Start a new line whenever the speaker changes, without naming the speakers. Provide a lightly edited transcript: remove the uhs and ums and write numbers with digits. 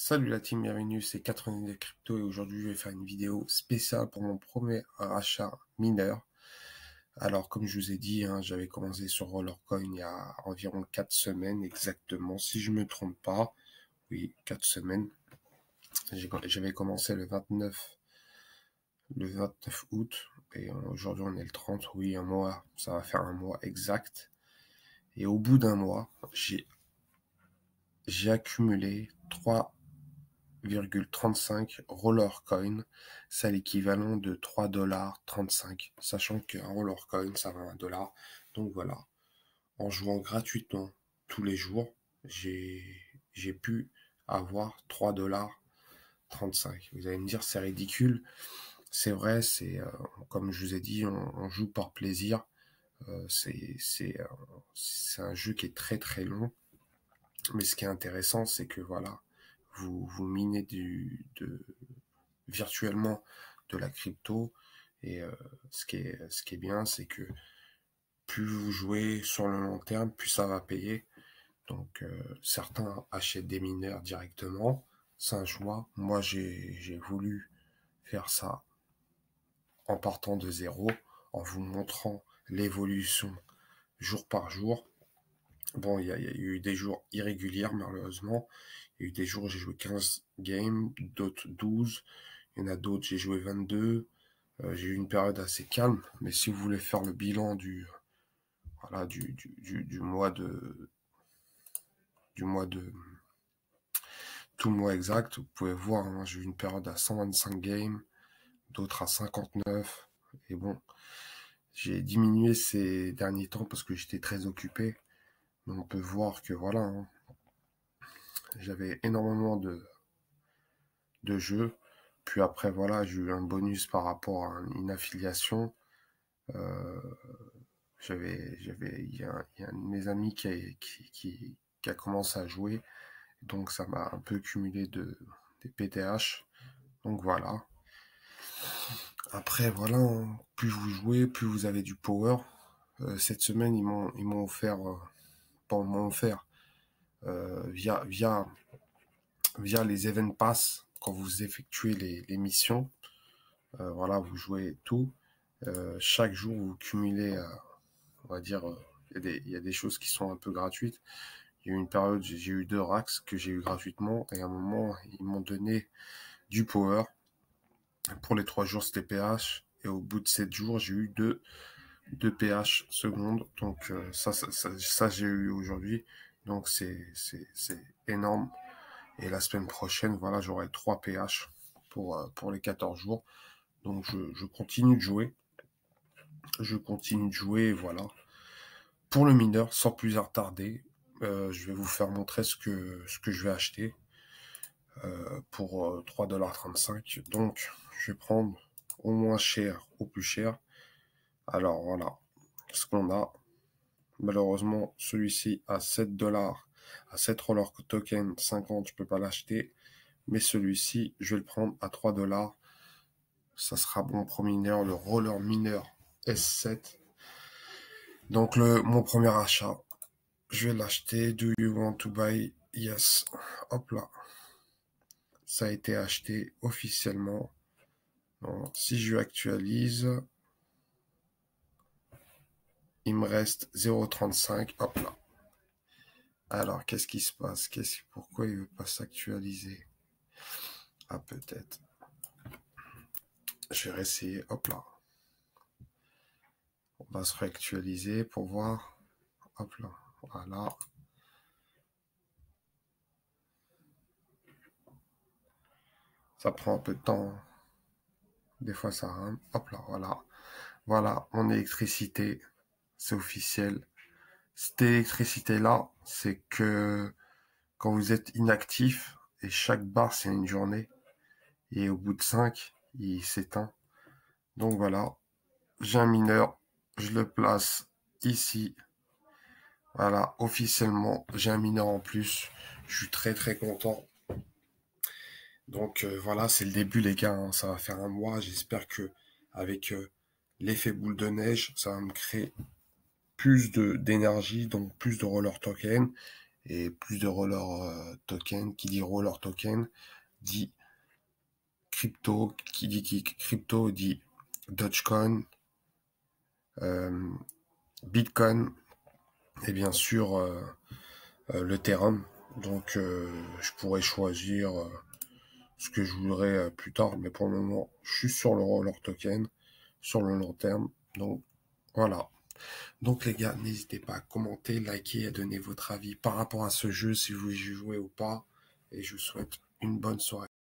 Salut la team, bienvenue, c'est 90 Crypto et aujourd'hui je vais faire une vidéo spéciale pour mon premier rachat mineur. Alors comme je vous ai dit, j'avais commencé sur Rollercoin il y a environ 4 semaines exactement, si je me trompe pas. Oui, 4 semaines. J'avais commencé le 29 août et aujourd'hui on est le 30, oui, un mois, ça va faire un mois exact. Et au bout d'un mois, j'ai accumulé 3,35 Rollercoin, c'est l'équivalent de 3,35 $, sachant qu'un Rollercoin, ça vaut 1 $. Donc voilà, en jouant gratuitement tous les jours, j'ai pu avoir 3,35 $. Vous allez me dire, c'est ridicule. C'est vrai, comme je vous ai dit, on joue par plaisir. C'est un jeu qui est très très long. Mais ce qui est intéressant, c'est que voilà, vous minez virtuellement de la crypto. Et ce qui est bien, c'est que plus vous jouez sur le long terme, plus ça va payer. Donc certains achètent des mineurs directement, c'est un choix. Moi, j'ai voulu faire ça en partant de zéro, en vous montrant l'évolution jour par jour. Bon, il y a eu des jours irréguliers, malheureusement. Il y a eu des jours où j'ai joué 15 games, d'autres 12. Il y en a d'autres, j'ai joué 22. J'ai eu une période assez calme. Mais si vous voulez faire le bilan voilà, du mois de, tout le mois exact, vous pouvez voir, j'ai eu une période à 125 games, d'autres à 59. Et bon, j'ai diminué ces derniers temps parce que j'étais très occupé. Mais on peut voir que voilà, j'avais énormément de jeux. Puis après, voilà, j'ai eu un bonus par rapport à une affiliation. Euh, il y a un de mes amis qui a commencé à jouer. Donc ça m'a un peu cumulé des PTH. Donc voilà. Après, voilà, plus vous jouez, plus vous avez du power. Cette semaine, ils m'ont offert, pas m'ont offert, via les event pass, quand vous effectuez les missions. Voilà, vous jouez tout. Chaque jour, vous cumulez, on va dire, il y a des choses qui sont un peu gratuites. Il y a eu une période, j'ai eu 2 racks que j'ai eu gratuitement, et à un moment, ils m'ont donné du power. Pour les 3 jours, c'était PH, et au bout de 7 jours, j'ai eu 2 PH secondes. Donc ça j'ai eu aujourd'hui. Donc c'est énorme. Et la semaine prochaine, voilà, j'aurai 3 PH pour les 14 jours. Donc je continue de jouer. Je continue de jouer, voilà. Pour le mineur, sans plus tarder, je vais vous faire montrer ce que je vais acheter pour 3,35 $. Donc, je vais prendre au moins cher au plus cher. Alors voilà, ce qu'on a. Malheureusement, celui-ci à 7 $, à 7 roller token 50, je peux pas l'acheter. Mais celui-ci, je vais le prendre à 3 $. Ça sera bon pour mineur, le roller mineur S7. Donc mon premier achat, je vais l'acheter. Do you want to buy? Yes. Hop là. Ça a été acheté officiellement. Donc, si je actualise, il me reste 0,35. Hop là. Alors, qu'est-ce qui se passe? Pourquoi il veut pas s'actualiser? Ah, peut-être. Je vais réessayer. Hop là. On va se réactualiser pour voir. Hop là. Voilà. Ça prend un peu de temps. Des fois, ça rame. Hop là. Voilà. Voilà. Mon électricité. C'est officiel. Cette électricité-là, c'est que quand vous êtes inactif, et chaque barre, c'est une journée, et au bout de 5, il s'éteint. Donc voilà, j'ai un mineur, je le place ici. Voilà, officiellement, j'ai un mineur en plus. Je suis très très content. Donc voilà, c'est le début les gars, ça va faire un mois. J'espère que avec l'effet boule de neige, ça va me créer plus d'énergie, donc plus de roller token. et plus de roller token. Qui dit roller token dit crypto, qui crypto dit Dogecoin, Bitcoin et bien sûr l'Ethereum. Donc je pourrais choisir ce que je voudrais plus tard, mais pour le moment, je suis sur le roller token, sur le long terme. Donc voilà. Donc les gars, n'hésitez pas à commenter, liker, à donner votre avis par rapport à ce jeu, si vous y jouez ou pas. Et je vous souhaite une bonne soirée.